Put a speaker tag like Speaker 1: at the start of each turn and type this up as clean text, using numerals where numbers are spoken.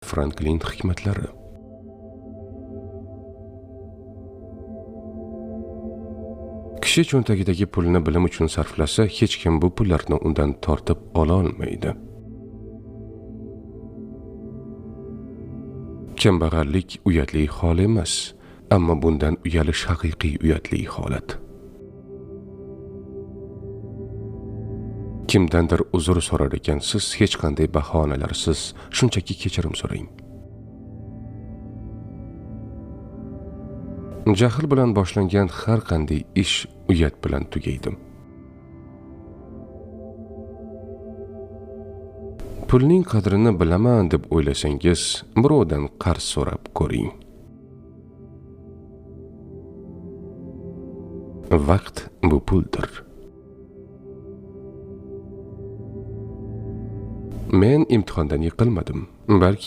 Speaker 1: Franklin hikmatlari. Kishi cho'ntagidagi pulni bilim uchun sarflasa, hech kim bu pullarni undan tortib ola olmaydi. Kambag'allik uyatli hol emas, ammo bundan uyalish haqiqiy uyatli holat. Kimdandir uzr so'rar ekansiz, hech qanday bahonalarsiz, shunchaki kechirim so'rang. Jahl bilan boshlangan har qanday ish uyat bilan tugaydi. Pulning qadrini bilaman deb o'ylasangiz, birovdan qarz so'rab ko'ring. Vaqt bu puldir. Men imtihondan yiqilmadim, balki